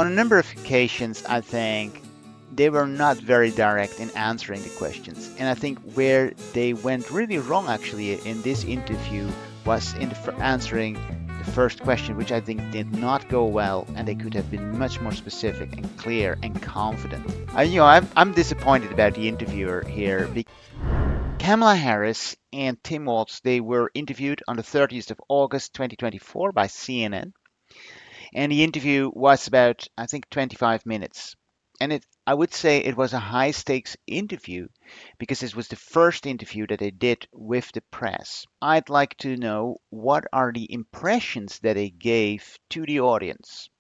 on a number of occasions, I think they were not very direct in answering the questions. And I think where they went really wrong actually in this interview was in answering the first question, which I think did not go well, and they could have been much more specific and clear and confident. I'm disappointed about the interviewer here. Kamala Harris and Tim Walz, they were interviewed on the 30th of August 2024 by CNN, and the interview was about, I think, 25 minutes. And I would say it was a high stakes interview because this was the first interview that they did with the press. I'd like to know what are the impressions that they gave to the audience.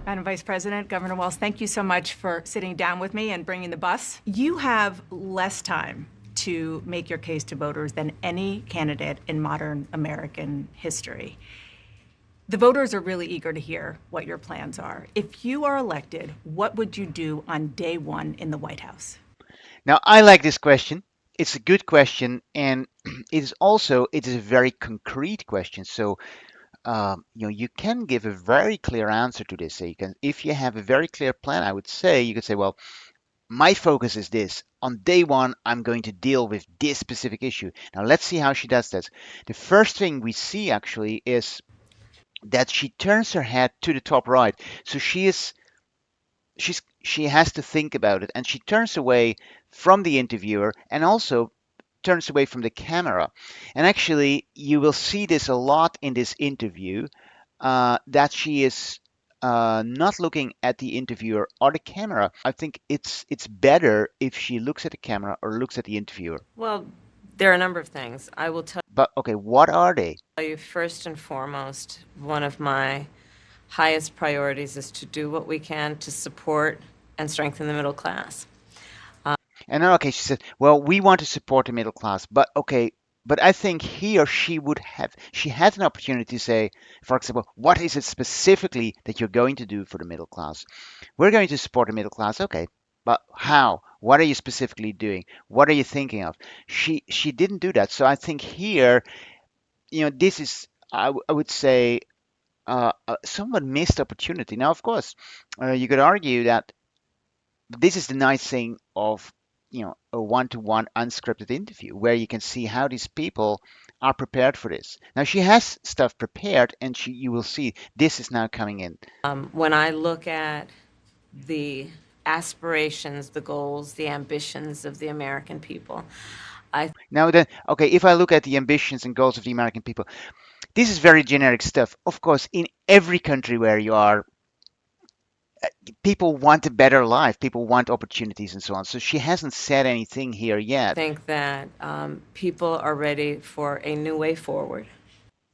Madam Vice President, Governor Walz, thank you so much for sitting down with me and bringing the bus. You have less time to make your case to voters than any candidate in modern American history. The voters are really eager to hear what your plans are. If you are elected, what would you do on day one in the White House? Now, I like this question. It's a good question, and it is a very concrete question. So, you can give a very clear answer to this. So if you have a very clear plan, I would say you could say, well, my focus is this. On day one, I'm going to deal with this specific issue. Now, let's see how she does this. The first thing we see actually is that she turns her head to the top right. So she has to think about it, and she turns away from the interviewer and also turns away from the camera. And actually, you will see this a lot in this interview, that she is not looking at the interviewer or the camera. I think it's better if she looks at the camera or looks at the interviewer. Well, there are a number of things. I will tell But okay, what are they? you first and foremost, one of my highest priorities is to do what we can to support and strengthen the middle class. And then, okay, she said, well, we want to support the middle class, but okay, but I think he or she she had an opportunity to say, for example, what is it specifically that you're going to do for the middle class? We're going to support the middle class, okay, but how? What are you specifically doing? What are you thinking of? She didn't do that. So I think here, this is, I would say, a somewhat missed opportunity. Now, of course, you could argue that this is the nice thing of a one-to-one unscripted interview where you can see how these people are prepared for this. Now she has stuff prepared, and you will see this is now coming in. When I look at the aspirations, the goals, the ambitions of the American people, Now then, okay, if I look at the ambitions and goals of the American people, this is very generic stuff. Of course, in every country where you are, people want a better life, people want opportunities and so on. So she hasn't said anything here yet. I think that people are ready for a new way forward.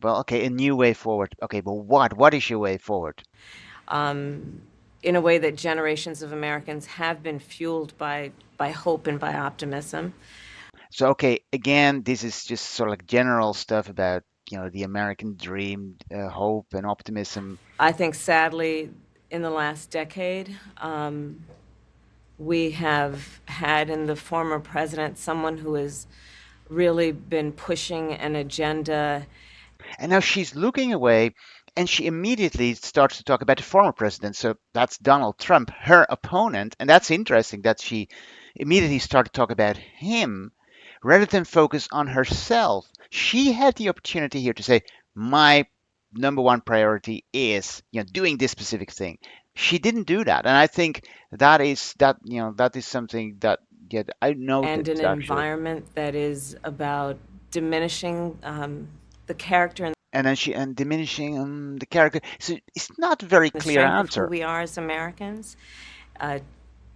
Well, okay, a new way forward. Okay, but what is your way forward? In a way that generations of Americans have been fueled by hope and by optimism. So okay, again, this is just sort of like general stuff about the American dream, hope and optimism. I think sadly, in the last decade, we have had in the former president someone who has really been pushing an agenda. And now she's looking away, and she immediately starts to talk about the former president. So that's Donald Trump, her opponent. And that's interesting that she immediately started to talk about him rather than focus on herself. She had the opportunity here to say, my number one priority is doing this specific thing. She didn't do that, and I think that is something that I noted. And an environment that is about diminishing the character and diminishing the character. So it's not a very clear answer. Who we are as Americans,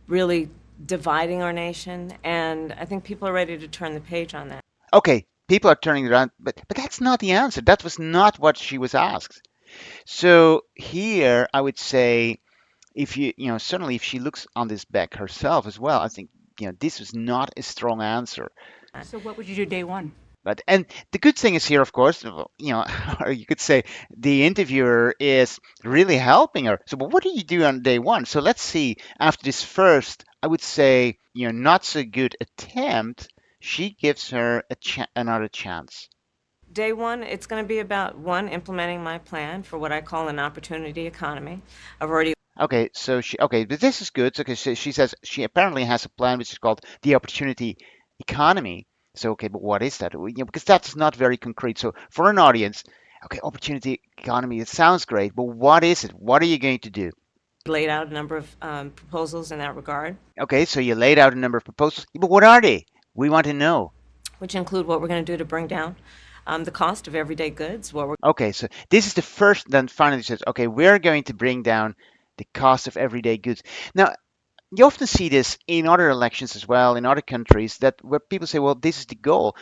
really dividing our nation, and I think people are ready to turn the page on that. Okay, people are turning around, but that's not the answer. That was not what she was asked. So here, I would say, if certainly if she looks on this back herself as well, I think this was not a strong answer. So what would you do day one? And the good thing is here, of course, or you could say the interviewer is really helping her. So, but what do you do on day one? So let's see. After this first, I would say, not so good attempt, she gives her another chance. Day one, it's going to be about, one, implementing my plan for what I call an opportunity economy. I've already Okay, so but this is good. So, okay, so she says she apparently has a plan which is called the opportunity economy. So, okay, but what is that? Because that's not very concrete. So, for an audience, okay, opportunity economy, it sounds great, but what is it? What are you going to do? laid out a number of proposals in that regard, Okay, so you laid out a number of proposals, but what are they? We want to know. which include what we're going to do to bring down the cost of everyday goods, what we're Okay, so this is the first, then finally says, okay, we're going to bring down the cost of everyday goods. Now, you often see this in other elections as well, in other countries, that where people say, well, this is the goal.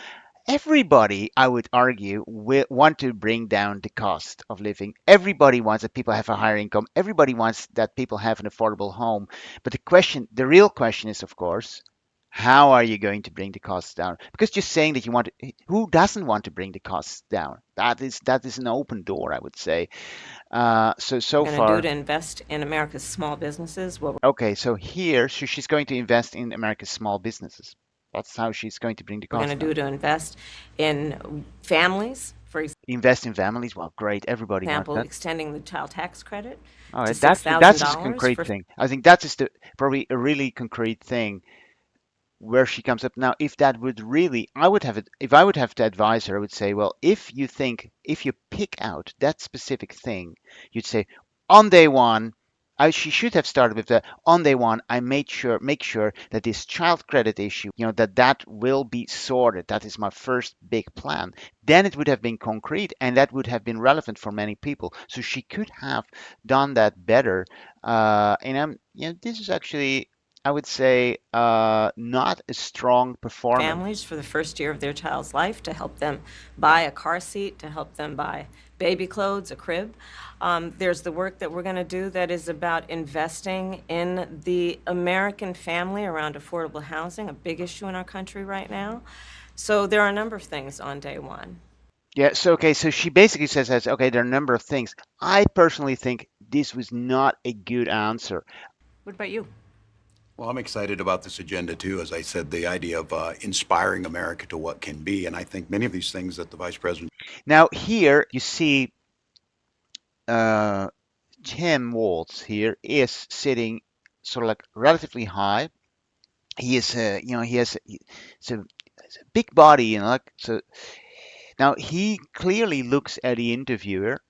Everybody, I would argue, will want to bring down the cost of living. Everybody wants that people have a higher income. Everybody wants that people have an affordable home. But the real question is, of course, how are you going to bring the costs down? Because just saying that you want to, who doesn't want to bring the costs down? That is an open door, I would say. So going to do far, to invest in America's small businesses, what okay. So she's going to invest in America's small businesses. That's how she's going to bring the we're going to costs do down. to invest in families, for Invest in families. Well, great. Everybody wants example, that. extending the child tax credit All to right, that's just a $6,000 concrete for thing. I think that is probably a really concrete thing where she comes up. Now, if that would really, I would have it. If I would have to advise her, I would say, well, if you pick out that specific thing, you'd say, on day one, she should have started with the on day one. I make sure that this child credit issue, that will be sorted. That is my first big plan. Then it would have been concrete, and that would have been relevant for many people. So she could have done that better. This is actually, I would say, not a strong families performance. for the first year of their child's life, to help them buy a car seat, to help them buy baby clothes, a crib. There's the work that we're going to do that is about investing in the American family around affordable housing, a big issue in our country right now. So there are a number of things on day one. Yeah, so okay, so she basically says, okay, there are a number of things. I personally think this was not a good answer. What about you? Well, I'm excited about this agenda too. As I said, the idea of inspiring America to what can be. And I think many of these things that the vice president Now, here you see uh, Tim Walz here is sitting sort of like relatively high. He is, he has it's a big body, like so. Now he clearly looks at the interviewer,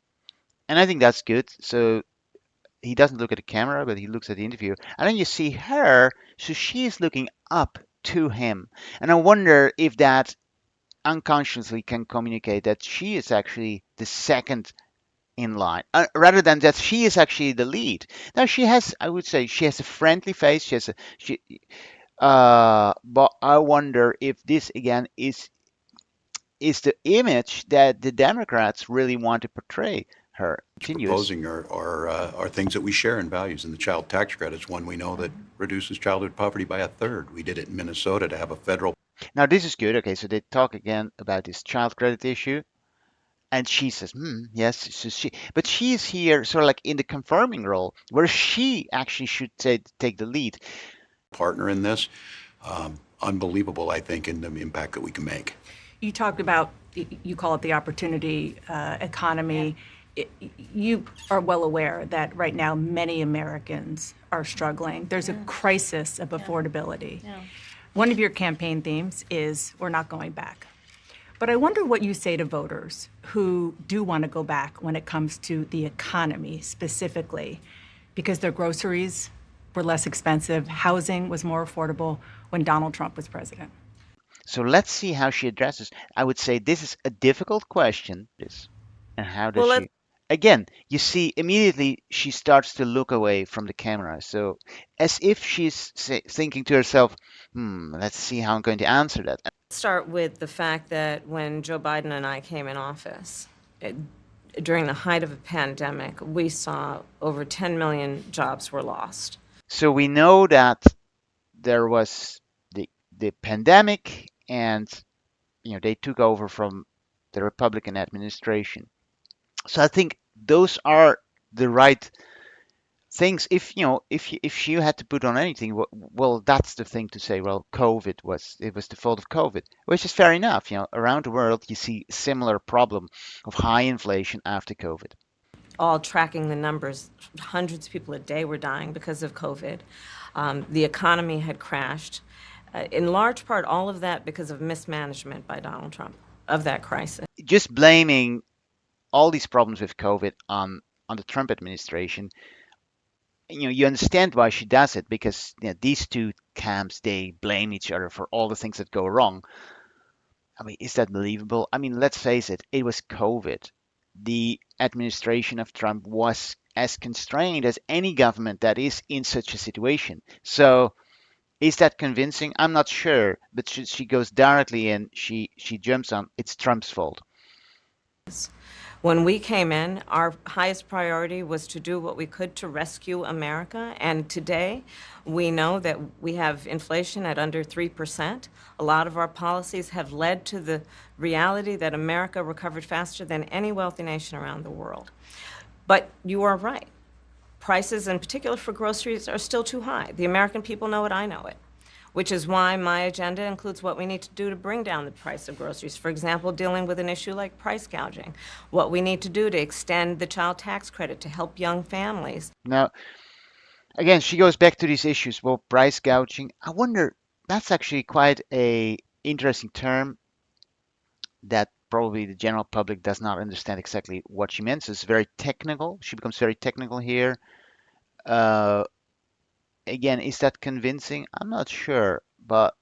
and I think that's good. So he doesn't look at the camera, but he looks at the interviewer. And then you see her, so she is looking up to him. And I wonder if that unconsciously can communicate that she is actually the second in line, rather than that she is actually the lead. Now she has, I would say, she has a friendly face. But I wonder if this again is the image that the Democrats really want to portray her. is Continues. proposing are things that we share in values. And the child tax credit is one we know that reduces childhood poverty by a third. We did it in Minnesota to have a federal Now this is good. Okay, so they talk again about this child credit issue, and she says, yes." But she is here sort of like in the confirming role, where she actually should take the lead. partner in this. Unbelievable, I think, in the impact that we can make. You talked about, you call it the opportunity economy. You are well aware that right now many Americans are struggling. There's a crisis of affordability. One of your campaign themes is we're not going back. But I wonder what you say to voters who do want to go back when it comes to the economy specifically, because their groceries were less expensive, housing was more affordable when Donald Trump was president. So let's see how she addresses. I would say this is a difficult question. And how does Well, let's she? Again, you see immediately she starts to look away from the camera. So as if she's thinking to herself, let's see how I'm going to answer that. start with the fact that when Joe Biden and I came in office, during the height of a pandemic, we saw over 10 million jobs were lost. So we know that there was the pandemic, and they took over from the Republican administration. So I think those are the right things, if you know, if she had to put on anything, well, that's the thing to say. Well, it was the fault of COVID, which is fair enough. You know, around the world you see similar problem of high inflation after COVID. All tracking the numbers. Hundreds of people a day were dying because of COVID. The economy had crashed. In large part, all of that because of mismanagement by Donald Trump of that crisis. Just blaming all these problems with COVID on the Trump administration, you know, you understand why she does it because you know, these two camps, they blame each other for all the things that go wrong. I mean, is that believable? I mean, let's face it, it was COVID. The administration of Trump was as constrained as any government that is in such a situation. So, is that convincing? I'm not sure, but she goes directly and she jumps on it's Trump's fault. When we came in, our highest priority was to do what we could to rescue America. And today, we know that we have inflation at under 3%. A lot of our policies have led to the reality that America recovered faster than any wealthy nation around the world. But you are right. Prices, in particular for groceries, are still too high. The American people know it, I know it, which is why my agenda includes what we need to do to bring down the price of groceries. For example, dealing with an issue like price gouging, what we need to do to extend the child tax credit to help young families. Now, again, she goes back to these issues. Well, price gouging. I wonder. That's actually quite a interesting term that probably the general public does not understand exactly what she means. It's very technical. She becomes very technical here. Uh, Again, is that convincing? I'm not sure, but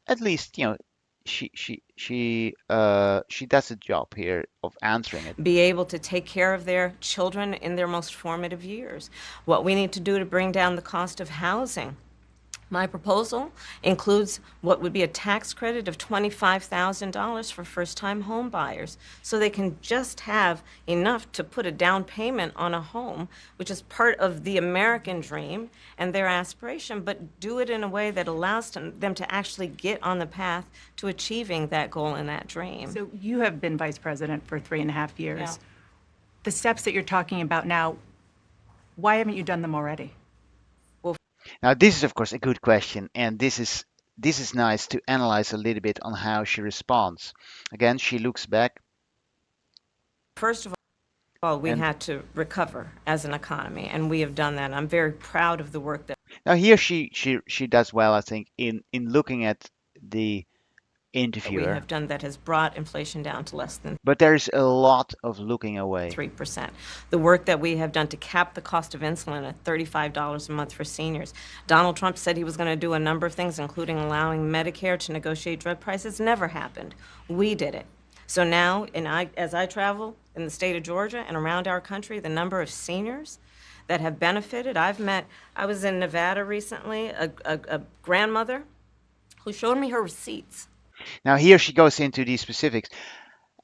at least you know she does a job here of answering it. Be able to take care of their children in their most formative years. What we need to do to bring down the cost of housing. My proposal includes what would be a tax credit of $25,000 for first-time home buyers, so they can just have enough to put a down payment on a home, which is part of the American dream and their aspiration, but do it in a way that allows them to actually get on the path to achieving that goal and that dream. So you have been vice president for 3.5 years. Yeah. The steps that you're talking about now, why haven't you done them already? Now, this is of course a good question, and this is nice to analyze a little bit on how she responds. Again, she looks back First of all, we and had to recover as an economy, and we have done that. I'm very proud of the work that now here she does well, I think, in looking at the we interviewer, have done that has brought inflation down to less than but there's a lot of looking away. 3%. The work that we have done to cap the cost of insulin at $35 a month for seniors. Donald Trump said he was going to do a number of things, including allowing Medicare to negotiate drug prices. Never happened. We did it. So now, as I travel in the state of Georgia and around our country, the number of seniors that have benefited, I was in Nevada recently, a grandmother who showed me her receipts. Now here she goes into these specifics.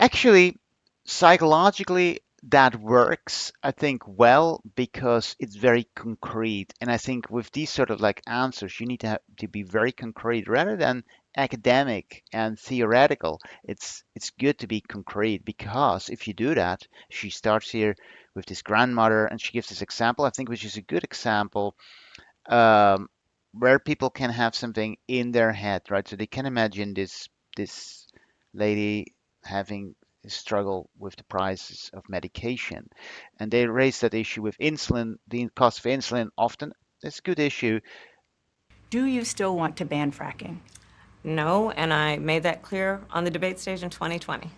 Actually, psychologically, that works, I think, well because it's very concrete. And I think with these sort of like answers, you need to be very concrete rather than academic and theoretical. It's good to be concrete because if you do that, she starts here with this grandmother and she gives this example, I think, which is a good example. Um, where people can have something in their head, right? So they can imagine this lady having a struggle with the prices of medication, and they raise that issue with insulin, the cost of insulin. Often, it's a good issue. Do you still want to ban fracking? No, and I made that clear on the debate stage in 2020,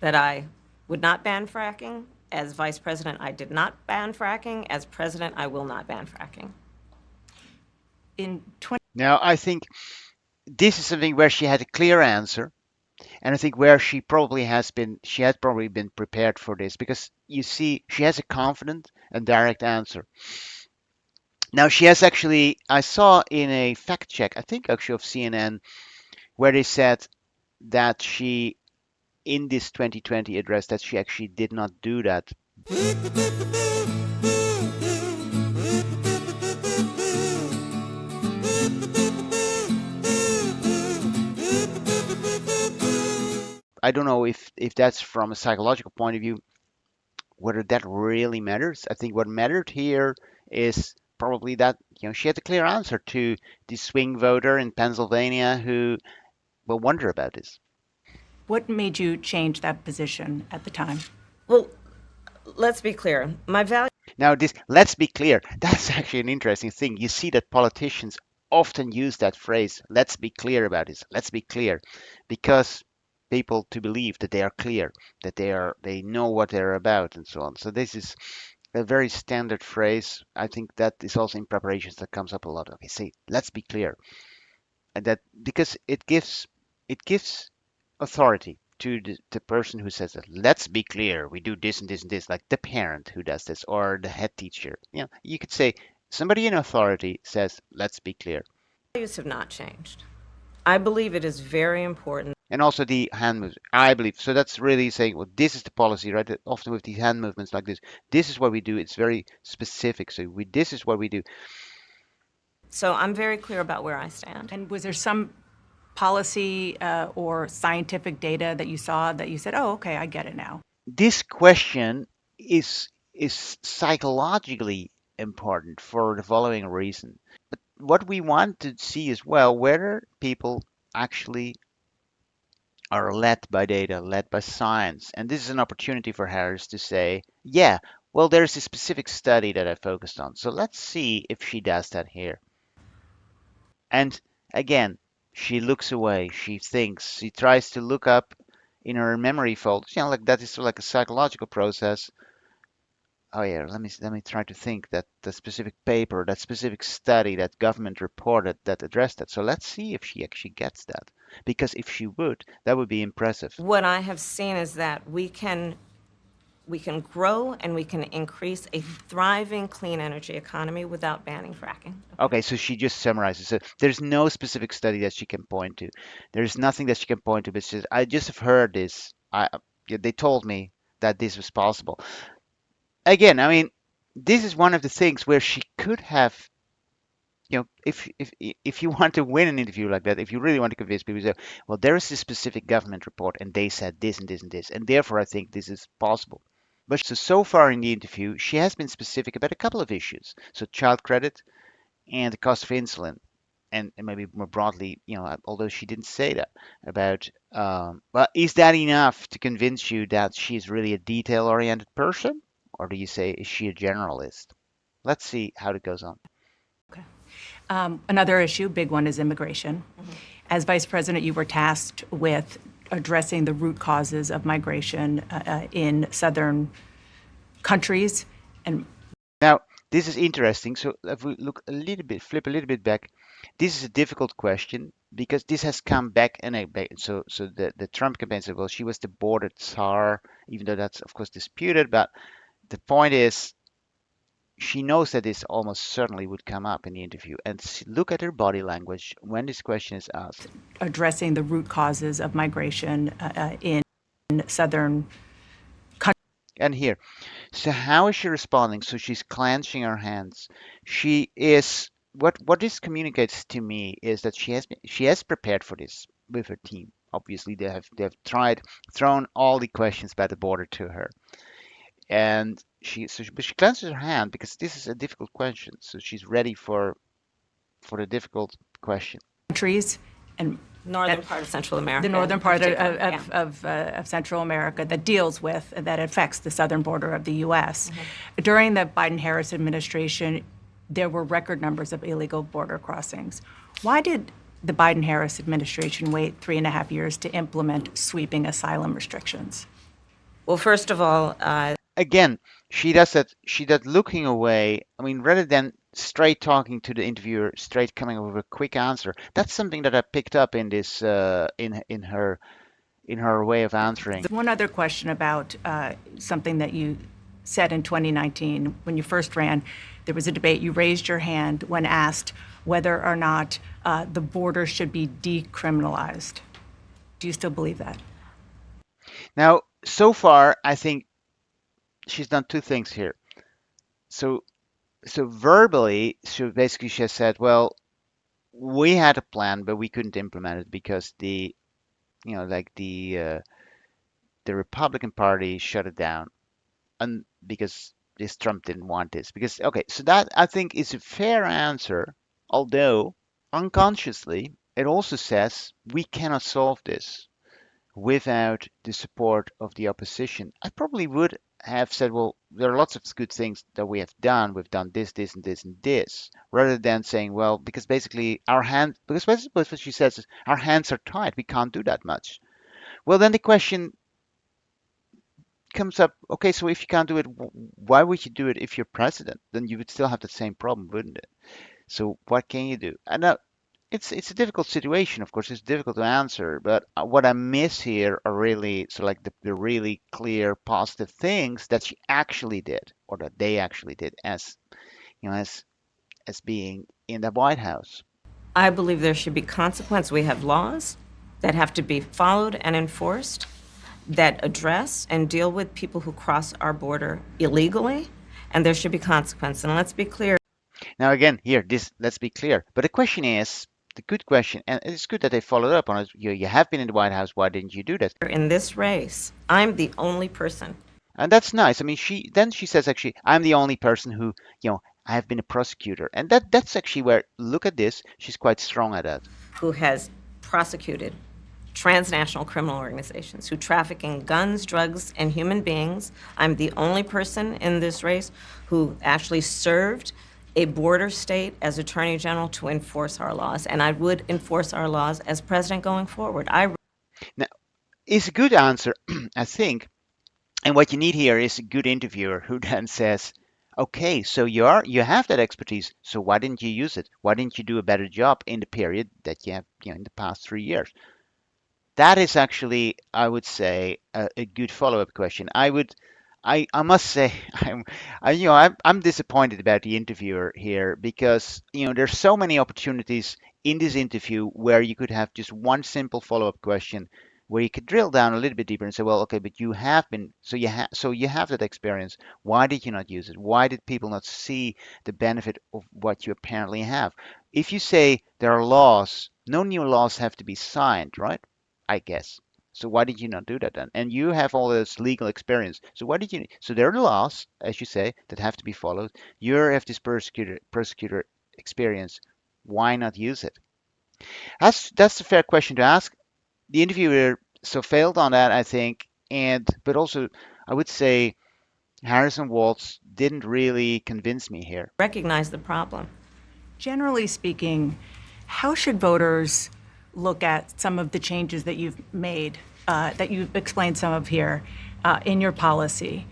that I would not ban fracking. As vice president, I did not ban fracking. As president, I will not ban fracking. In 20, Now, I think this is something where she had a clear answer, and I think where she had probably been prepared for this because you see, she has a confident and direct answer. Now, she has actually, I saw in a fact check, I think actually of CNN, where they said that she, in this 2020 address, that she actually did not do that. I don't know if that's from a psychological point of view whether that really matters. I think what mattered here is probably that she had a clear answer to the swing voter in Pennsylvania who will wonder about this. What made you change that position at the time? Well, let's be clear. My value Now, this, let's be clear, that's actually an interesting thing. You see that politicians often use that phrase, let's be clear about this, let's be clear, because people to believe that they are clear, that they know what they're about and so on. So this is a very standard phrase. I think that is also in preparations that comes up a lot. Okay, say, let's be clear. And that because it gives authority to the person who says that. Let's be clear, we do this and this and this, like the parent who does this or the head teacher. You could say somebody in authority says, let's be clear. values have not changed. I believe it is very important. And also the hand moves, I believe. So that's really saying, well, this is the policy, right? Often with these hand movements like this is what we do. It's very specific. So this is what we do. So I'm very clear about where I stand. And was there some policy or scientific data that you saw that you said, oh, okay, I get it now? This question is psychologically important for the following reason. But what we want to see is, well, whether people actually are led by data, led by science. And this is an opportunity for Harris to say, yeah, well, there's a specific study that I focused on. So let's see if she does that here. And again, she looks away, she thinks, she tries to look up in her memory folds, like that is like a psychological process. Oh yeah, let me try to think that the specific paper, that specific study that government reported that addressed that. So let's see if she actually gets that. Because if she would, that would be impressive. What I have seen is that we can grow and we can increase a thriving clean energy economy without banning fracking. Okay, so she just summarizes. So there's no specific study that she can point to. There's nothing that she can point to, but she says, I just have heard this. They told me that this was possible. Again, I mean, this is one of the things where she could have, if you want to win an interview like that, if you really want to convince people, say, well, there is a specific government report, and they said this and this and this, and therefore I think this is possible. But so far in the interview, she has been specific about a couple of issues. So child credit and the cost of insulin, and maybe more broadly, although she didn't say that about, well, is that enough to convince you that she's really a detail-oriented person, or do you say is she a generalist? Let's see how it goes on. Okay. Another issue, big one, is immigration. As vice president, you were tasked with addressing the root causes of migration in southern countries. And Now, this is interesting. So if we look a little bit, flip a little bit back, this is a difficult question because this has come back and back. So the Trump campaign said, well, she was the border czar, even though that's of course disputed. But the point is, she knows that this almost certainly would come up in the interview. And look at her body language when this question is asked. addressing the root causes of migration in southern countries. And here, so how is she responding? So she's clenching her hands. She is what this communicates to me is that she has prepared for this with her team. Obviously, they have thrown all the questions about the border to her, and but she clenches her hand because this is a difficult question. So she's ready for the difficult question. Countries and Northern part of Central America. the northern in part particular, yeah. of Central America that affects the southern border of the U.S. During the Biden-Harris administration, there were record numbers of illegal border crossings. Why did the Biden-Harris administration wait 3.5 years to implement sweeping asylum restrictions? Well, first of all, Again, she does that. She does looking away. I mean, rather than straight talking to the interviewer, straight coming up with a quick answer. That's something that I picked up in this in her way of answering. One other question about something that you said in 2019 when you first ran. There was a debate. You raised your hand when asked whether or not the border should be decriminalized. Do you still believe that? Now, so far, I think she's done two things here. So verbally, she has said, well, we had a plan, but we couldn't implement it because the Republican Party shut it down. and because this Trump didn't want this. Because okay, so that I think is a fair answer, although unconsciously it also says we cannot solve this without the support of the opposition. I probably would have said, well, there are lots of good things that we have done. We've done this, this, and this, and this, rather than saying, well, because basically our hand, because basically what she says is our hands are tied. We can't do that much. Well, then the question comes up, okay, so if you can't do it, why would you do it if you're president? Then you would still have the same problem, wouldn't it? So what can you do? And it's a difficult situation, of course. It's difficult to answer, but what I miss here are really so like the really clear positive things that she actually did, or that they actually did, as as being in the White House. I believe there should be consequence. We have laws that have to be followed and enforced that address and deal with people who cross our border illegally, and there should be consequence. And let's be clear. Now again, here, this let's be clear. But the question is, the good question, and it's good that they followed up on it. You have been in the White House. Why didn't you do that? In this race, I'm the only person. And that's nice. I mean, she says actually, I'm the only person who, I have been a prosecutor, and that's actually where look at this. She's quite strong at that. Who has prosecuted transnational criminal organizations who traffic in guns, drugs, and human beings. I'm the only person in this race who actually served a border state as Attorney General to enforce our laws, and I would enforce our laws as president going forward. Now, it's a good answer, I think. And what you need here is a good interviewer who then says, okay, so you have that expertise, so why didn't you use it? Why didn't you do a better job in the period that you have, in the past 3 years? That is actually, I would say, a good follow-up question. I must say, I'm disappointed about the interviewer here because, there's so many opportunities in this interview where you could have just one simple follow-up question where you could drill down a little bit deeper and say, well, okay, but you have been, so you have that experience. Why did you not use it? Why did people not see the benefit of what you apparently have? If you say there are laws, no new laws have to be signed, right? I guess. So why did you not do that then? And you have all this legal experience. So why did you? So there are laws, as you say, that have to be followed. You have this prosecutor experience. Why not use it? That's a fair question to ask. The interviewer so failed on that, I think, but also I would say Harris and Walz didn't really convince me here. Recognize the problem. Generally speaking, how should voters look at some of the changes that you've made, that you've explained some of here in your policy?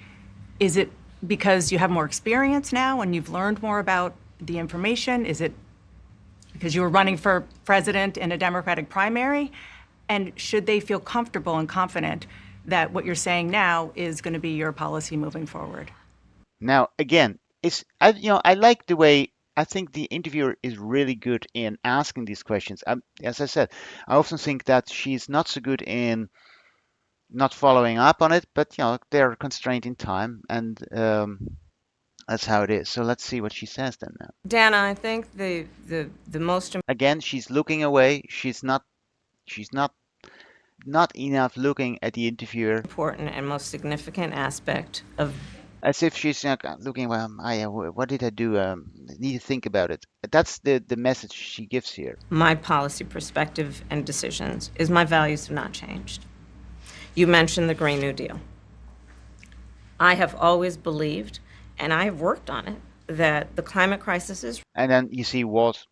Is it because you have more experience now and you've learned more about the information? Is it because you were running for president in a Democratic primary? And should they feel comfortable and confident that what you're saying now is going to be your policy moving forward? Now, again, I like the way I think the interviewer is really good in asking these questions. As I said, I often think that she's not so good in not following up on it, but they're constrained in time, and that's how it is. So let's see what she says then now. Dana, I think the most Again, she's looking away. She's not enough looking at the interviewer, important and most significant aspect of as if she's looking. Well, what did I do? I need to think about it. That's the message she gives here. my policy perspective and decisions is my values have not changed. You mentioned the Green New Deal. I have always believed, and I have worked on it, that the climate crisis is And then you see Walz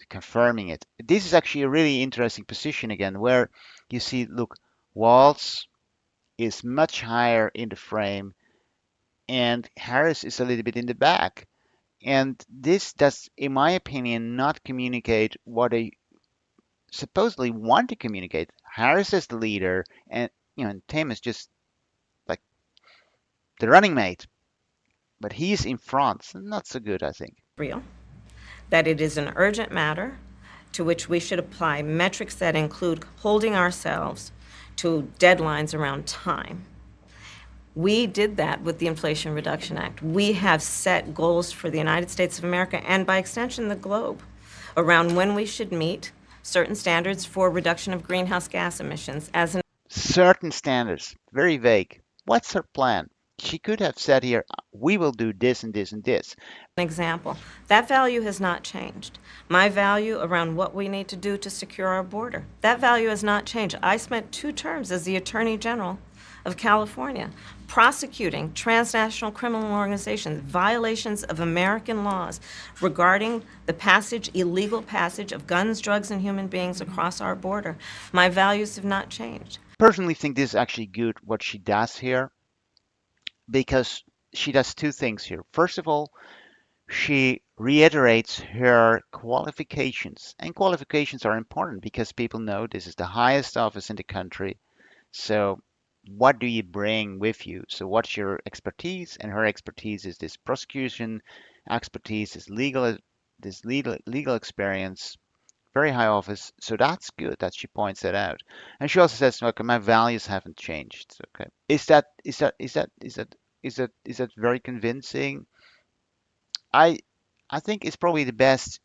confirming it. This is actually a really interesting position again, where you see, look, Walz is much higher in the frame, and Harris is a little bit in the back. And this does, in my opinion, not communicate what they supposedly want to communicate. Harris is the leader, and and Tim is just like the running mate, but he's in front. So not so good, I think. real, that it is an urgent matter to which we should apply metrics that include holding ourselves to deadlines around time. We did that with the Inflation Reduction Act. We have set goals for the United States of America and by extension the globe around when we should meet certain standards for reduction of greenhouse gas emissions as an Certain standards, very vague. What's her plan? She could have said here, we will do this and this and this. An example. That value has not changed. My value around what we need to do to secure our border, that value has not changed. I spent 2 terms as the Attorney General of California prosecuting transnational criminal organizations, violations of American laws regarding the passage, illegal passage of guns, drugs, and human beings across our border. My values have not changed. Personally think this is actually good what she does here, because she does 2 things here. First of all, she reiterates her qualifications, and qualifications are important because people know this is the highest office in the country. So what do you bring with you? So what's your expertise? And her expertise is this prosecution expertise, this legal experience, very high office. So that's good that she points that out. And she also says, okay, my values haven't changed. Okay. Is that very convincing? I I think it's probably the best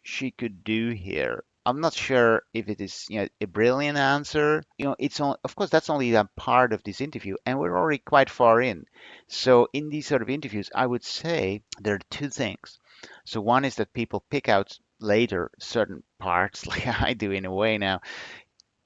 she could do here. I'm not sure if it is, a brilliant answer. It's on, of course, that's only a part of this interview, and we're already quite far in. So in these sort of interviews, I would say there are 2 things. So one is that people pick out later certain parts, like I do in a way now,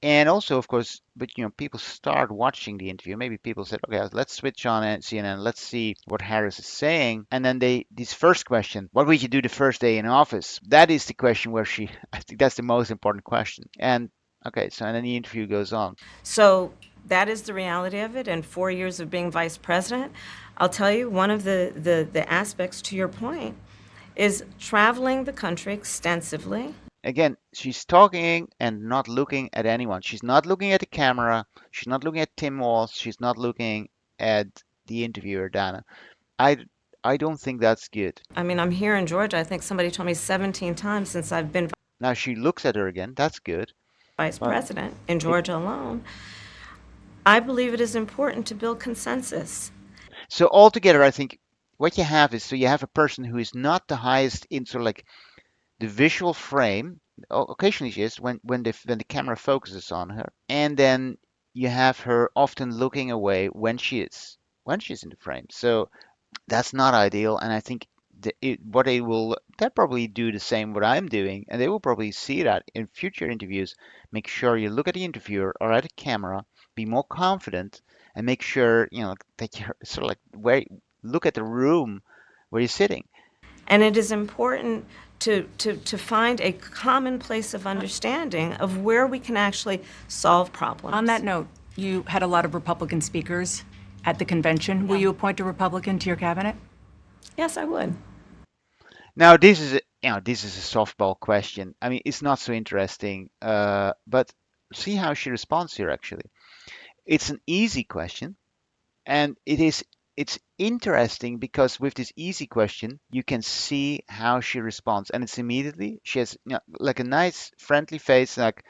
and also, of course, but people start watching the interview. Maybe people said, okay, let's switch on CNN, let's see what Harris is saying. And then this first question, what would you do the first day in office? That is the question where I think that's the most important question. And okay, so and then the interview goes on. So that is the reality of it. And 4 years of being vice president, I'll tell you, one of the aspects to your point is traveling the country extensively. Again, she's talking and not looking at anyone. She's not looking at the camera. She's not looking at Tim Walz. She's not looking at the interviewer, Dana. I don't think that's good. I mean, I'm here in Georgia. I think somebody told me 17 times since I've been Now she looks at her again. That's good. vice But president in Georgia alone. I believe it is important to build consensus. so altogether, I think what you have is, so you have a person who is not the highest in sort of like the visual frame. Occasionally she is when the camera focuses on her, and then you have her often looking away when she's in the frame. So that's not ideal, and I think they'll probably do the same what I'm doing, and they will probably see that in future interviews. Make sure you look at the interviewer or at the camera, be more confident, and make sure that you're sort of like look at the room where you're sitting. And it is important to find a common place of understanding of where we can actually solve problems. On that note, you had a lot of Republican speakers at the convention. Will you appoint a Republican to your cabinet? Yes, I would. Now this is a softball question. I mean, it's not so interesting, but see how she responds here. Actually, it's an easy question, and it's interesting because with this easy question, you can see how she responds, and it's immediately she has like a nice friendly face, like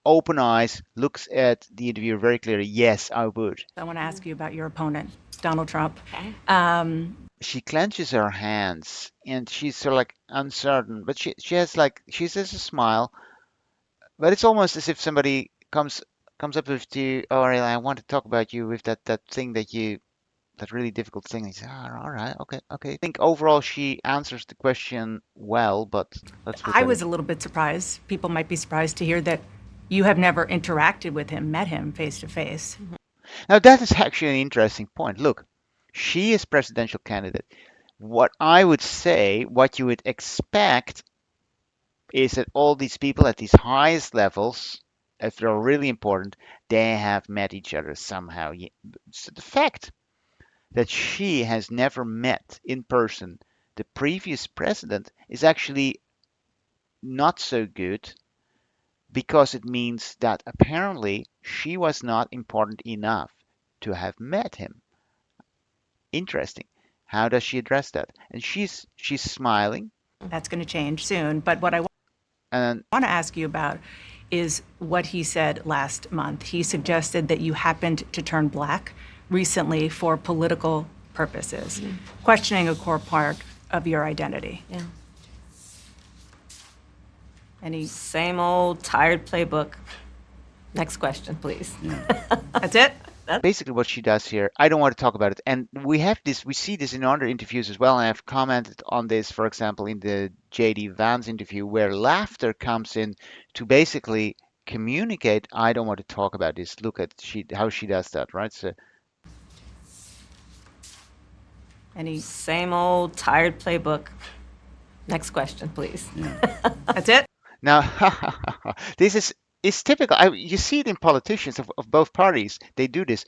open eyes, looks at the interviewer very clearly. Yes, I would. I want to ask you about your opponent, Donald Trump. Okay. She clenches her hands and she's sort of like uncertain, but she says a smile, but it's almost as if somebody comes up with you. Oh, really, I want to talk about you with that thing that really difficult thing. He says, oh, all right, okay, okay. I think overall she answers the question well, but let's look I at was it. a little bit surprised. People might be surprised to hear that you have never interacted with him, met him face to face. Now that is actually an interesting point. Look, she is presidential candidate. What I would say, what you would expect, is that all these people at these highest levels, if they're really important, they have met each other somehow. So the fact that she has never met in person the previous president is actually not so good, because it means that apparently she was not important enough to have met him. Interesting. How does she address that? And she's smiling, That's going to change soon. But what I and want to ask you about is what he said last month. He suggested that you happened to turn black recently for political purposes, questioning a core part of your identity. Yeah. Any, Same old tired playbook. Next question, please. that's it? That, Basically what she does here, I don't want to talk about it. And we see this in other interviews as well. And I've commented on this, for example, in the JD Vance interview, where laughter comes in to basically communicate, I don't want to talk about this. Look at how she does that, right? So Any, same old tired playbook. Next question, please. that's it? now, this is typical. You see it in politicians of both parties. They do this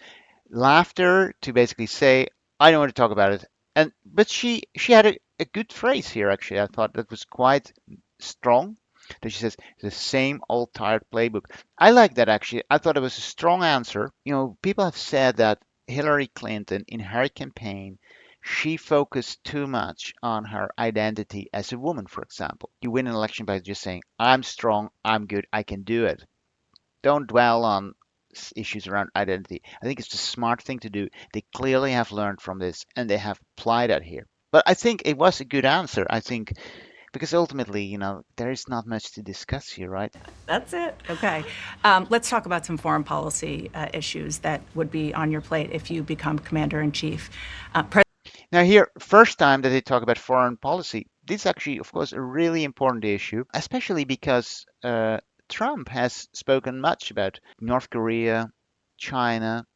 laughter to basically say, I don't want to talk about it. And but she had a good phrase here actually. I thought that was quite strong. That she says the same old tired playbook. I like that actually. I thought it was a strong answer. You know, people have said that Hillary Clinton in her campaign she focused too much on her identity as a woman, for example. You win an election by just saying, I'm strong, I'm good, I can do it. Don't dwell on issues around identity. I think it's the smart thing to do. They clearly have learned from this and they have applied that here. But I think it was a good answer. I think because ultimately, there is not much to discuss here, right? That's it. Okay. Let's talk about some foreign policy issues that would be on your plate if you become commander in chief. Now, here, first time that they talk about foreign policy, this is actually, of course, a really important issue, especially because Trump has spoken much about North Korea, China,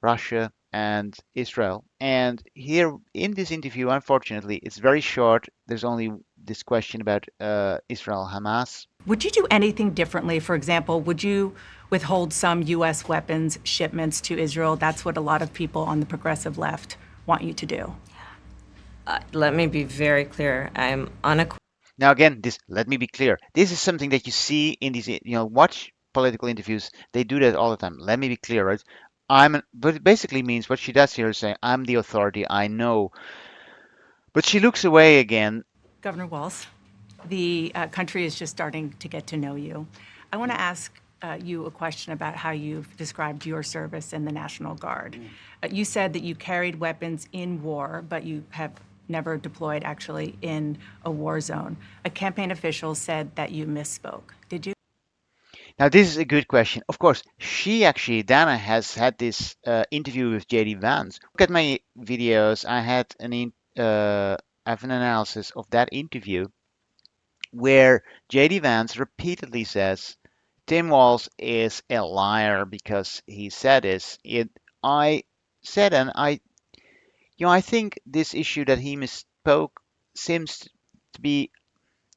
Russia, and Israel. And here in this interview, unfortunately, it's very short. There's only this question about Israel Hamas. Would you do anything differently? For example, would you withhold some U.S. weapons shipments to Israel? That's what a lot of people on the progressive left want you to do. Let me be very clear. I'm unequivocal. Now, again, let me be clear. This is something that you see in these, watch political interviews. They do that all the time. Let me be clear, right? But it basically means what she does here is saying, I'm the authority, I know. But she looks away again. Governor Walz, the country is just starting to get to know you. I want to ask you a question about how you've described your service in the National Guard. You said that you carried weapons in war, but you have never deployed actually in a war zone. A campaign official said that you misspoke. Did you? Now, this is a good question. Of course, Dana has had this interview with JD Vance. Look at my videos. I have an analysis of that interview where JD Vance repeatedly says Tim Walz is a liar because he said this. I said, and I think this issue that he misspoke seems to be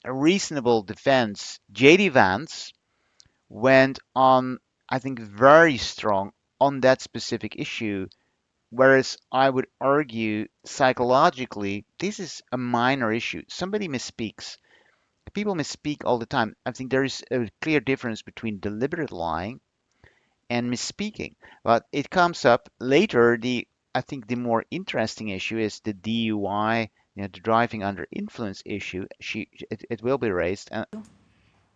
a reasonable defense. JD Vance went on, I think, very strong on that specific issue, whereas I would argue psychologically, this is a minor issue. Somebody misspeaks. People misspeak all the time. I think there is a clear difference between deliberate lying and misspeaking. But it comes up later. I think the more interesting issue is the DUI, the driving under influence issue. It will be raised. And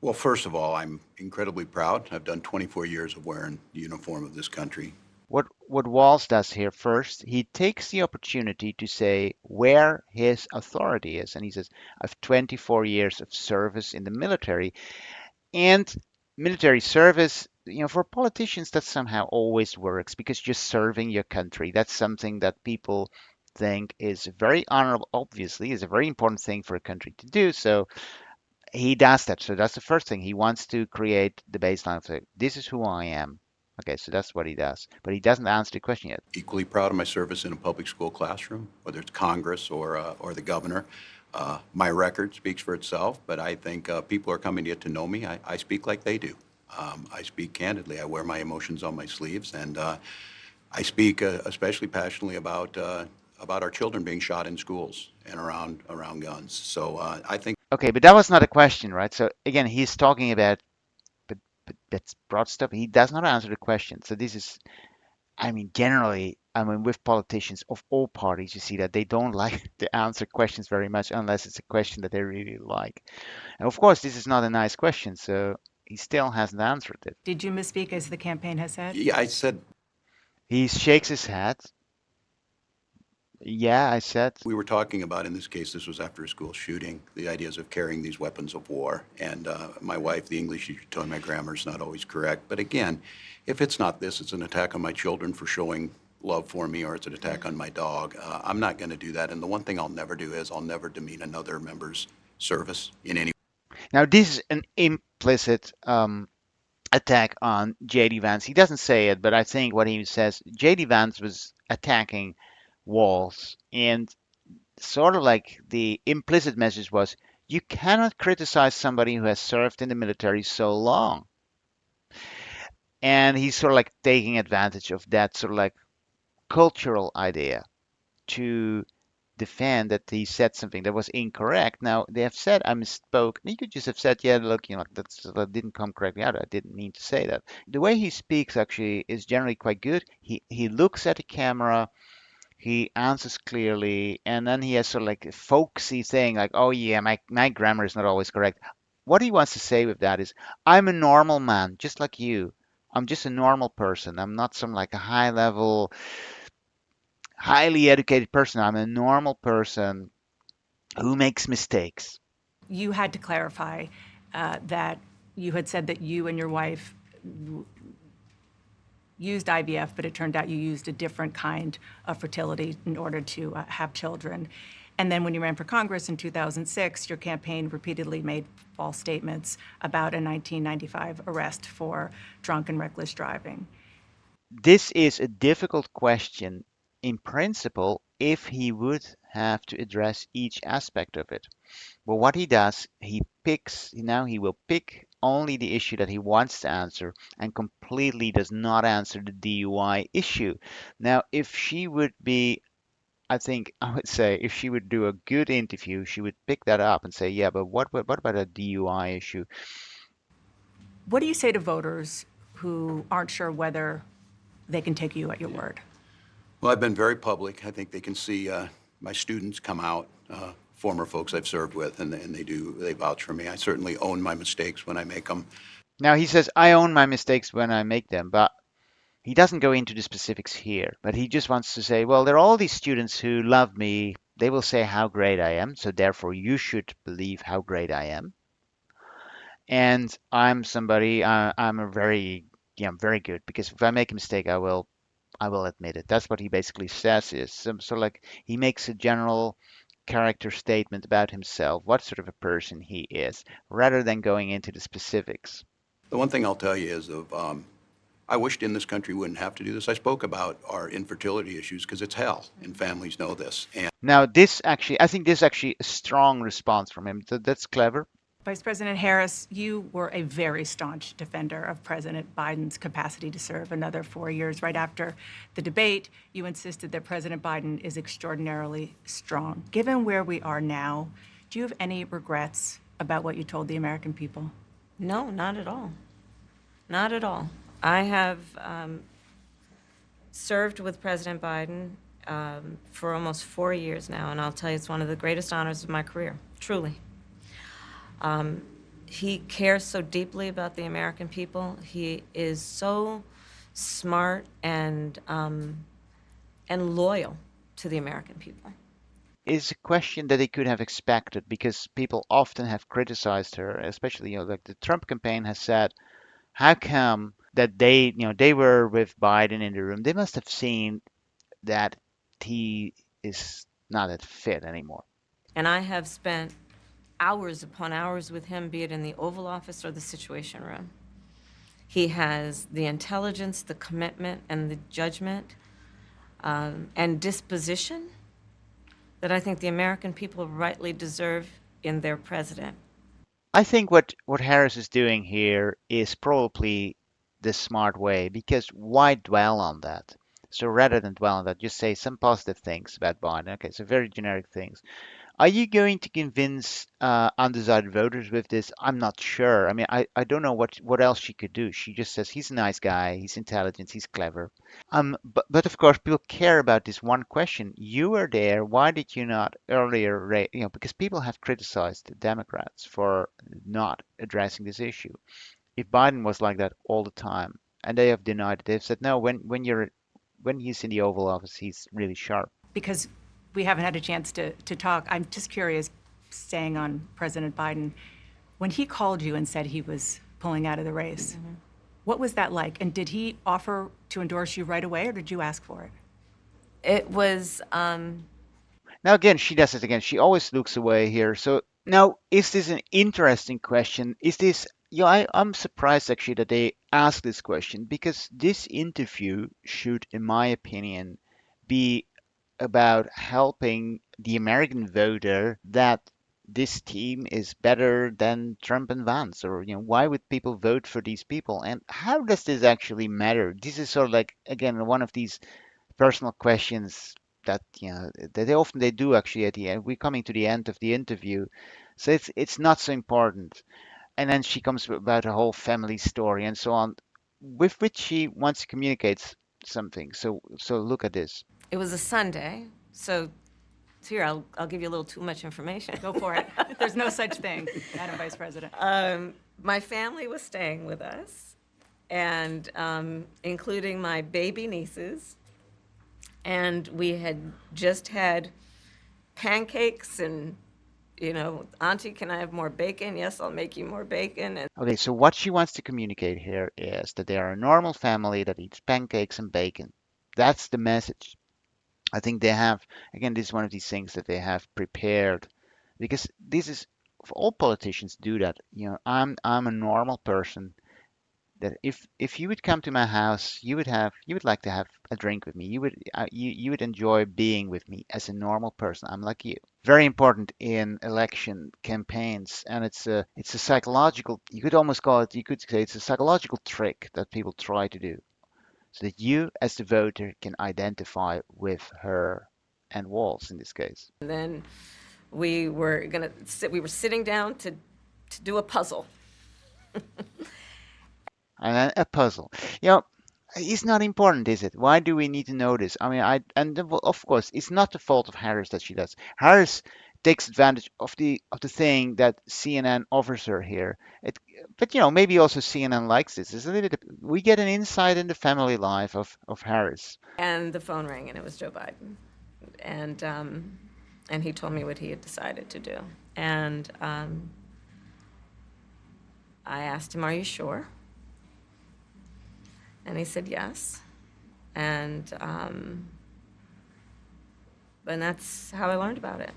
Well, first of all, I'm incredibly proud. I've done 24 years of wearing the uniform of this country. what Walz does here first, he takes the opportunity to say where his authority is, and he says, "I've 24 years of service in the military," and military service. For politicians, that somehow always works because you're serving your country. That's something that people think is very honorable. Obviously, is a very important thing for a country to do. So he does that. So that's the first thing. He wants to create the baseline of say, this is who I am. Okay, so that's what he does. But he doesn't answer the question yet. Equally proud of my service in a public school classroom, whether it's Congress or the governor. My record speaks for itself, but I think people are coming to get to know me. I speak like they do. I speak candidly. I wear my emotions on my sleeves, and I speak especially passionately about our children being shot in schools and around guns. So I think. Okay, but that was not a question, right? So again, he's talking about, but that's broad stuff. He does not answer the question. So this is, generally, with politicians of all parties, you see that they don't like to answer questions very much unless it's a question that they really like. And of course, this is not a nice question, so he still hasn't answered it. Did you misspeak as the campaign has said? Yeah, I said He shakes his head. Yeah, I said. We were talking about, in this case, this was after a school shooting, the ideas of carrying these weapons of war. And my wife, the English teacher, told me my grammar is not always correct. But again, if it's not this, it's an attack on my children for showing love for me, or it's an attack on my dog. I'm not going to do that. And the one thing I'll never do is I'll never demean another member's service in any. Now, this is an implicit attack on JD Vance. He doesn't say it, but I think what he says, JD Vance was attacking Walz, and sort of like the implicit message was, you cannot criticize somebody who has served in the military so long. And he's sort of like taking advantage of that sort of like cultural idea to defend that he said something that was incorrect. Now they have said I misspoke. You could just have said, yeah, look, that didn't come correctly out. I didn't mean to say that. The way he speaks actually is generally quite good. He looks at the camera, he answers clearly, and then he has sort of like a folksy thing like, oh yeah, my grammar is not always correct. What he wants to say with that is, I'm a normal man, just like you. I'm just a normal person. I'm not some like a high level, highly educated person. I'm a normal person who makes mistakes. You had to clarify that you had said that you and your wife used IVF, but it turned out you used a different kind of fertility in order to have children. And then when you ran for Congress in 2006, your campaign repeatedly made false statements about a 1995 arrest for drunk and reckless driving. This is a difficult question in principle if he would have to address each aspect of it. But what he does, he will pick only the issue that he wants to answer and completely does not answer the DUI issue. Now, if she would be, I think I would say, if she would do a good interview, she would pick that up and say, yeah, but what about a DUI issue? What do you say to voters who aren't sure whether they can take you at your word? Well, I've been very public. I think they can see my students come out, former folks I've served with, and they vouch for me. I certainly own my mistakes when I make them. Now, he says, I own my mistakes when I make them, but he doesn't go into the specifics here. But he just wants to say, well, there are all these students who love me. They will say how great I am, so therefore you should believe how great I am. And I'm somebody, I'm a very, yeah, I'm very good because if I make a mistake, I will admit it. That's what he basically says is so like he makes a general character statement about himself, what sort of a person he is, rather than going into the specifics. The one thing I'll tell you is I wished in this country wouldn't have to do this. I spoke about our infertility issues because it's hell, and families know this. And Now, I think this actually a strong response from him. That's clever. Vice President Harris, you were a very staunch defender of President Biden's capacity to serve another 4 years. Right after the debate, you insisted that President Biden is extraordinarily strong. Given where we are now, do you have any regrets about what you told the American people? No, not at all. Not at all. I have served with President Biden for almost 4 years now, and I'll tell you, it's one of the greatest honors of my career, truly. He cares so deeply about the American people. He is so smart and loyal to the American people. Is a question that they could have expected because people often have criticized her, especially like the Trump campaign has said, how come that they were with Biden in the room? They must have seen that he is not that fit anymore. And I have spent hours upon hours with him, be it in the Oval Office or the Situation Room. He has the intelligence, the commitment, and the judgment and disposition that I think the American people rightly deserve in their president. I think what Harris is doing here is probably the smart way because why dwell on that? So rather than dwell on that, just say some positive things about Biden. Okay, so very generic things. Are you going to convince undecided voters with this? I'm not sure. I mean, I don't know what else she could do. She just says he's a nice guy, he's intelligent, he's clever. But of course, people care about this one question. You were there. Why did you not earlier, because people have criticized the Democrats for not addressing this issue. If Biden was like that all the time, and they have denied it, they've said no. When he's in the Oval Office, he's really sharp. Because we haven't had a chance to talk. I'm just curious, staying on President Biden, when he called you and said he was pulling out of the race, what was that like? And did he offer to endorse you right away, or did you ask for it? It was, Now again, she does it again. She always looks away here. So now, is this an interesting question? Is this, I'm surprised actually that they asked this question because this interview should, in my opinion, be about helping the American voter that this team is better than Trump and Vance, or why would people vote for these people? And how does this actually matter? This is sort of like again one of these personal questions that that they do actually at the end. We're coming to the end of the interview, so it's not so important. And then she comes about her whole family story and so on, with which she wants to communicate something. So look at this. it was a Sunday, so here, I'll give you a little too much information. Go for it. There's no such thing, Madam Vice President. My family was staying with us, and including my baby nieces, and we had just had pancakes and, Auntie, can I have more bacon? Yes, I'll make you more bacon. And Okay, so what she wants to communicate here is that they are a normal family that eats pancakes and bacon. That's the message. I think they have, again, this is one of these things that they have prepared because this is, all politicians do that. I'm a normal person that if you would come to my house, you would like to have a drink with me. You would enjoy being with me as a normal person. I'm like you. Very important in election campaigns, and it's a psychological. You could almost call it. You could say it's a psychological trick that people try to do, so that you, as the voter, can identify with her and Walz in this case. then we were sitting down to do a puzzle. And then a puzzle. It's not important, is it? Why do we need to know this? I mean, of course, it's not the fault of Harris that she does. Harris takes advantage of the thing that CNN offers her here. But maybe also CNN likes this. It's a little bit, we get an insight in the family life of Harris. And the phone rang, and it was Joe Biden. And he told me what he had decided to do. And I asked him, "Are you sure?" And he said yes. And that's how I learned about it.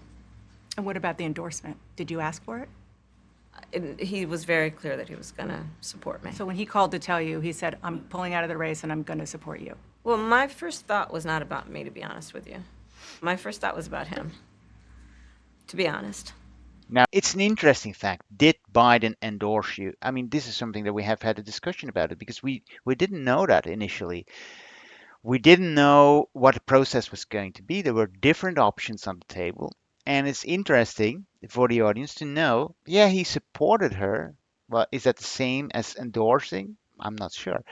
And what about the endorsement? Did you ask for it? He was very clear that he was going to support me. So when he called to tell you, he said, I'm pulling out of the race and I'm going to support you. Well, my first thought was not about me, to be honest with you. My first thought was about him, to be honest. Now, it's an interesting fact. Did Biden endorse you? I mean, this is something that we have had a discussion about it because we didn't know that initially. We didn't know what the process was going to be. There were different options on the table. And it's interesting for the audience to know, yeah, he supported her. Well, is that the same as endorsing? I'm not sure.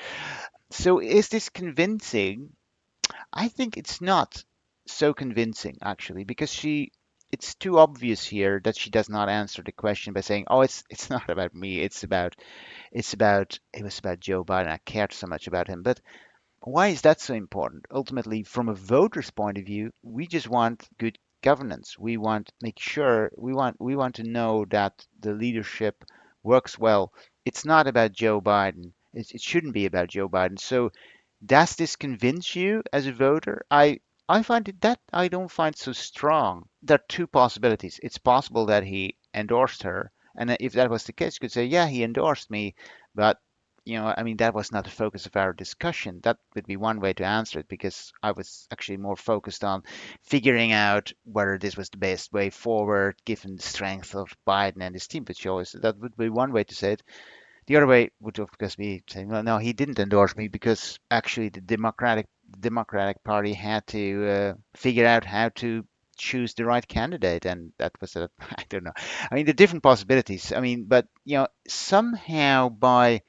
So is this convincing? I think it's not so convincing, actually, because it's too obvious here that she does not answer the question by saying, "Oh, it's not about me. It was about Joe Biden. I cared so much about him." But why is that so important? Ultimately, from a voter's point of view, we just want good governance. We want make sure we want to know that the leadership works well. It's not about Joe Biden. It shouldn't be about Joe Biden. So does this convince you as a voter? I find it that I don't find so strong. There are two possibilities. It's possible that he endorsed her, and if that was the case, you could say, yeah, he endorsed me, but I mean, that was not the focus of our discussion. That would be one way to answer it, because I was actually more focused on figuring out whether this was the best way forward, given the strength of Biden and his team. But that would be one way to say it. The other way would, of course, be saying, well, no, he didn't endorse me because actually the Democratic Party had to figure out how to choose the right candidate, and that was I don't know. I mean, the different possibilities. I mean, but somehow by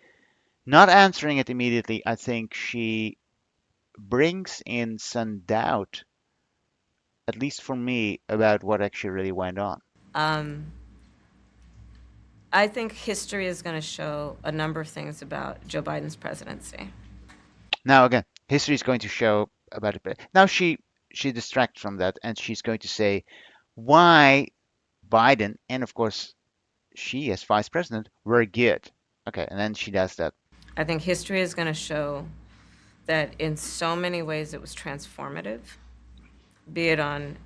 not answering it immediately, I think she brings in some doubt, at least for me, about what actually really went on. Um, I think history is going to show a number of things about Joe Biden's presidency. Now, again, history is going to show about it. Now, she she distracts from that, and she's going to say why Biden and of course she as vice president were good. Okay, and then she does that. I think history is going to show that in so many ways it was transformative, be it on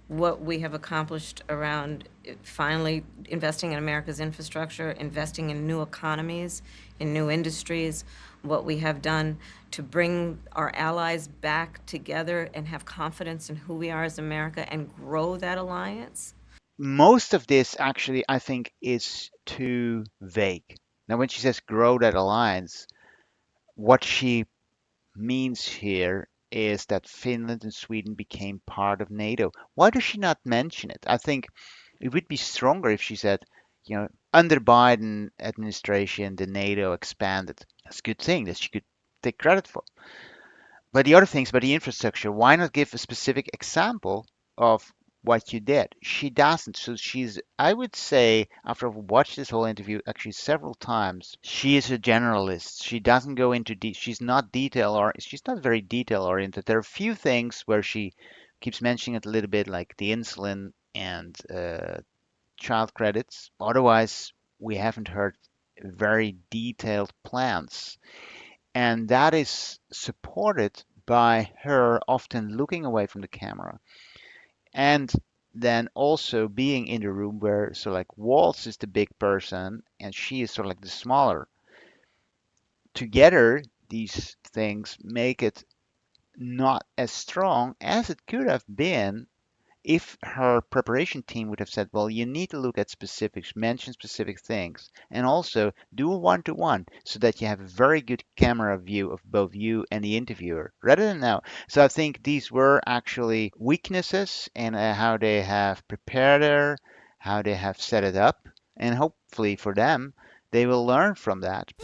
what we have accomplished around finally investing in America's infrastructure, investing in new economies, in new industries, what we have done to bring our allies back together and have confidence in who we are as America and grow that alliance. Most of this actually, I think, is too vague. Now, when she says grow that alliance, what she means here is that Finland and Sweden became part of NATO. Why does she not mention it? I think it would be stronger if she said, under Biden administration, the NATO expanded. That's a good thing that she could take credit for. But the other things about the infrastructure, why not give a specific example of what you did? She doesn't. So she's, I would say, after I've watched this whole interview actually several times, she is a generalist. She doesn't go into she's not she's not very detail oriented. There are a few things where she keeps mentioning it a little bit, like the insulin and child credits. Otherwise, we haven't heard very detailed plans. And that is supported by her often looking away from the camera and then also being in the room where so like Waltz is the big person and she is sort of like the smaller. Together, these things make it not as strong as it could have been if her preparation team would have said, well, you need to look at specifics, mention specific things, and also do a one-to-one so that you have a very good camera view of both you and the interviewer, rather than now. So I think these were actually weaknesses in how they have prepared her, how they have set it up, and hopefully for them, they will learn from that.